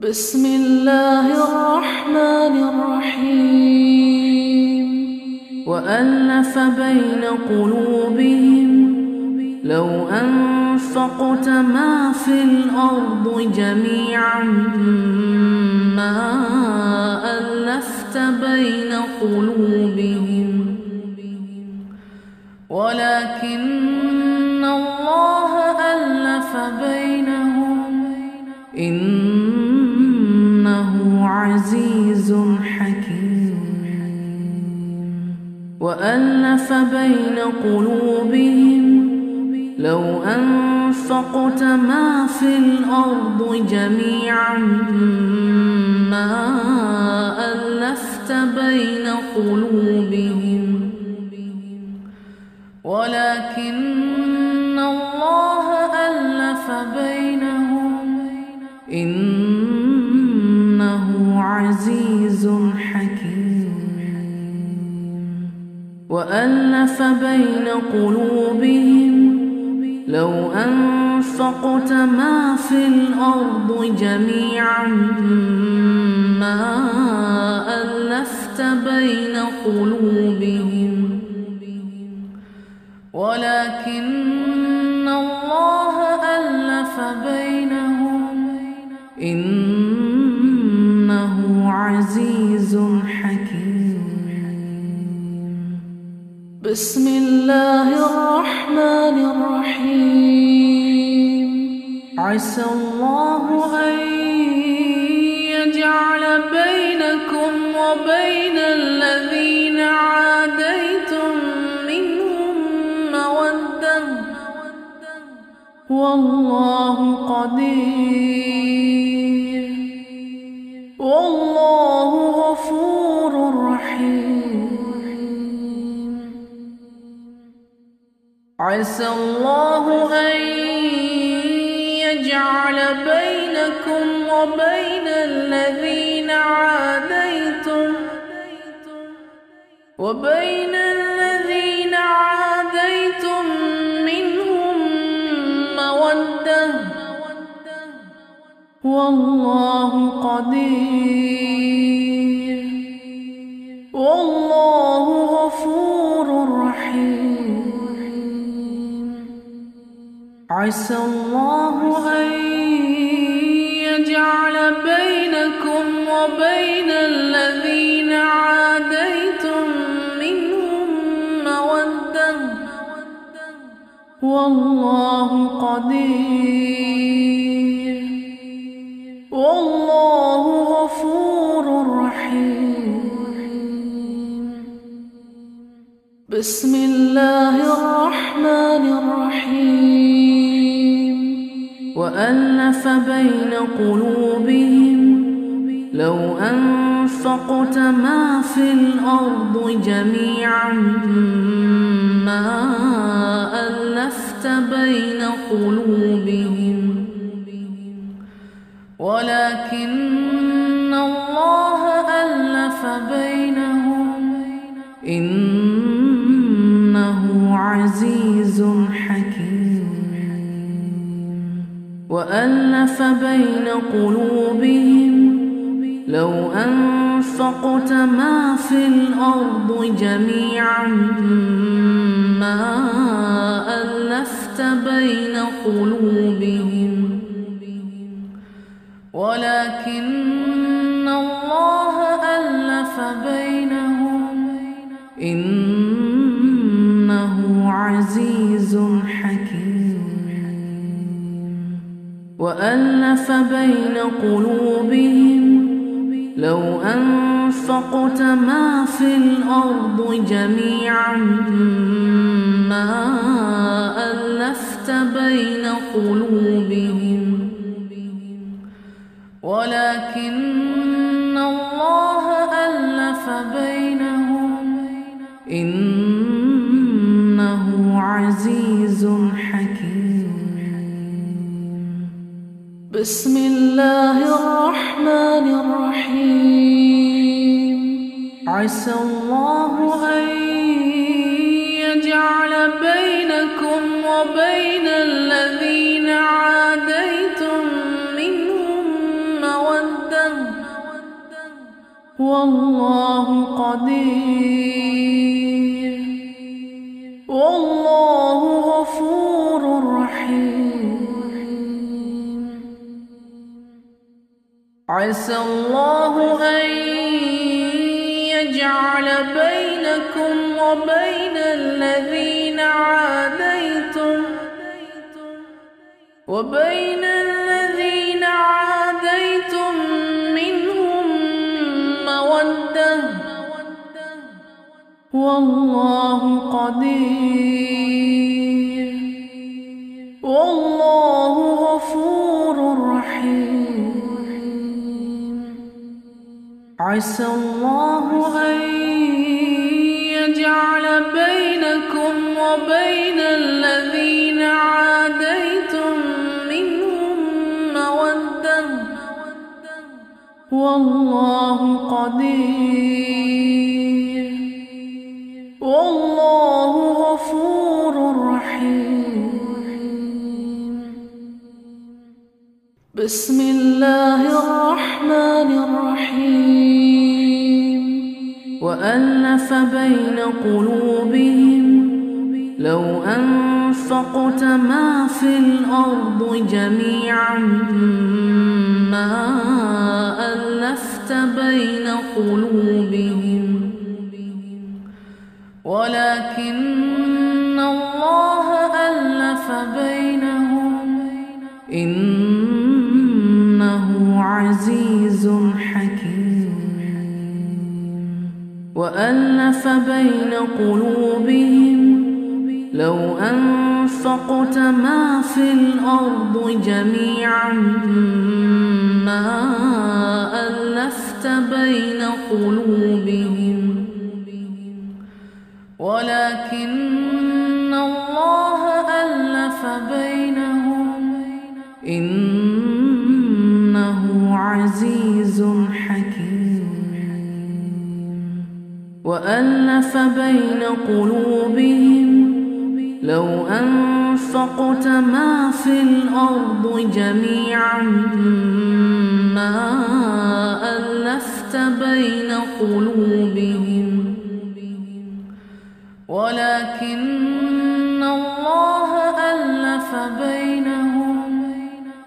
بسم الله الرحمن الرحيم وألف بين قلوبهم لو أنفقت ما في الأرض جميعا ما ألفت بين قلوبهم ولكن الله ألف بينهم إنه عزيز حكيم وألف بين قلوبهم لو أنفقت ما في الأرض جميعا ما ألفت بين قلوبهم ولكن الله ألف بينهم إنه عزيز حكيم وألف بين قلوبهم لو أنفقت ما في الأرض جميعا ما ألفت بين قلوبهم ولكن الله ألف بينهم إنه عزيز حكيم بسم الله الرحمن الرحيم عسى الله أن يجعل بينكم وبين الذين عاديتم منهم مودة والله قدير والله غفور رحيم عسى الله أن يجعل بينكم وبين الذين عاديتم منهم مودة والله قدير والله غفور رحيم عسى الله أن يجعل بينكم وبين الذين عاديتم منهم مودة والله قدير والله غفور رحيم بسم الله الرحمن الرحيم وألف بين قلوبهم لو أنفقت ما في الأرض جميعا ما ألفت بين قلوبهم ولكن الله ألف بينهم إنه عزيز حكيم وألف بين قلوبهم لو أنفقت ما في الأرض جميعا ما ألفت بين قلوبهم ولكن الله ألف بينهم إنه عزيز حكيم وألف بين قلوبهم لو أنفقت ما في الأرض جميعا ما ألفت بين قلوبهم ولكن الله ألف بينهم إنه عزيز حكيم بسم الله الرحمن الرحيم عسى الله أن يجعل بينكم وبين الذين عاديتم منهم مودة والله قدير والله غفور رحيم. عسى الله أن يجعل بينكم وبين الذين عاديتم منهم مودة والله قدير والله غفور رحيم. عسى الله أن يجعل بينكم وبين الذين عاديتم منهم مودة والله قدير والله غفور رحيم. بسم الله الرحمن الرحيم. وألف بين قلوبهم لو أنفقت ما في الأرض جميعا ما ألفت بين قلوبهم ولكن الله ألف بينهم إنه عزيز حكيم. وألف بين قلوبهم لو أنفقت ما في الأرض جميعا ما ألفت بين قلوبهم ولكن الله ألف بينهم إنه عزيز حكيم. وألف بين قلوبهم لو أنفقت ما في الأرض جميعا ما ألفت بين قلوبهم ولكن الله ألف بينهم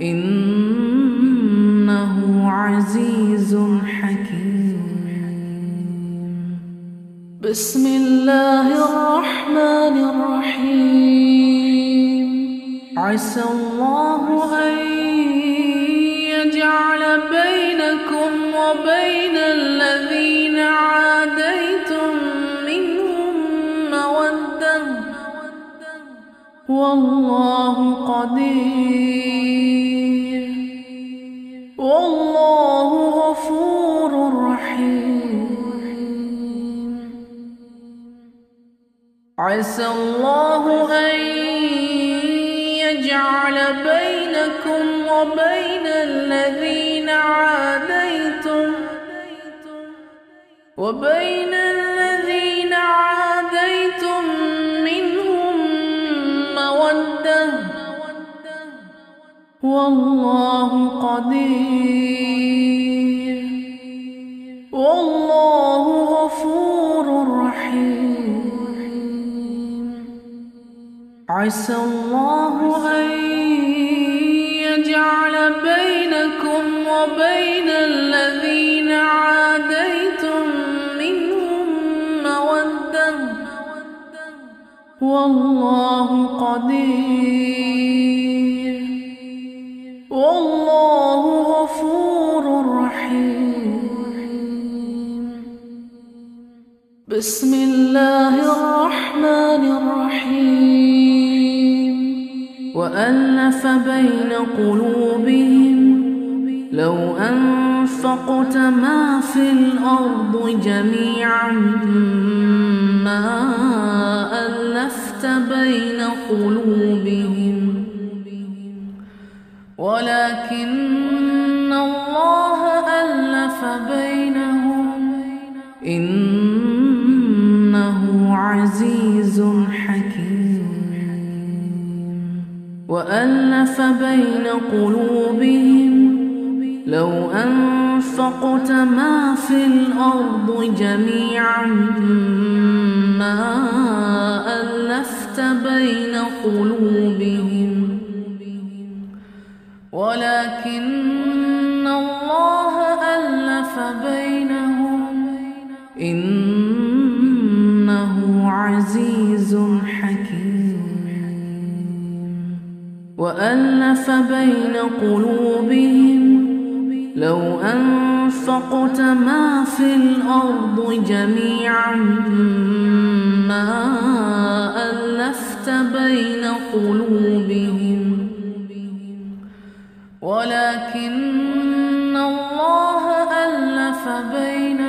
إنه عزيز حكيم. بسم الله الرحمن الرحيم. عسى الله أن يجعل بينكم وبين الذين عاديتم منهم مودة والله قدير والله غفور رحيم. عسى الله أن يجعل بينكم وبين الذين عاديتم منهم مودة والله قدير والله غفور رحيم. عسى الله أن يجعل بينكم وبين الذين عاديتم منهم مودة والله قدير والله غفور رحيم. بسم الله الرحمن الرحيم. وألف بين قلوبهم لو أنفقت ما في الأرض جميعا ما ألفت بين قلوبهم ولكن الله ألف بينهم إنه عزيز حكيم. وألف بين قلوبهم لو أنفقت ما في الأرض جميعا ما ألفت بين قلوبهم ولكن الله ألف بينهم إنه عزيز حكيم. وألف بين قلوبهم لو أنفقت ما في الأرض جميعا ما ألفت بين قلوبهم ولكن الله ألف بينهم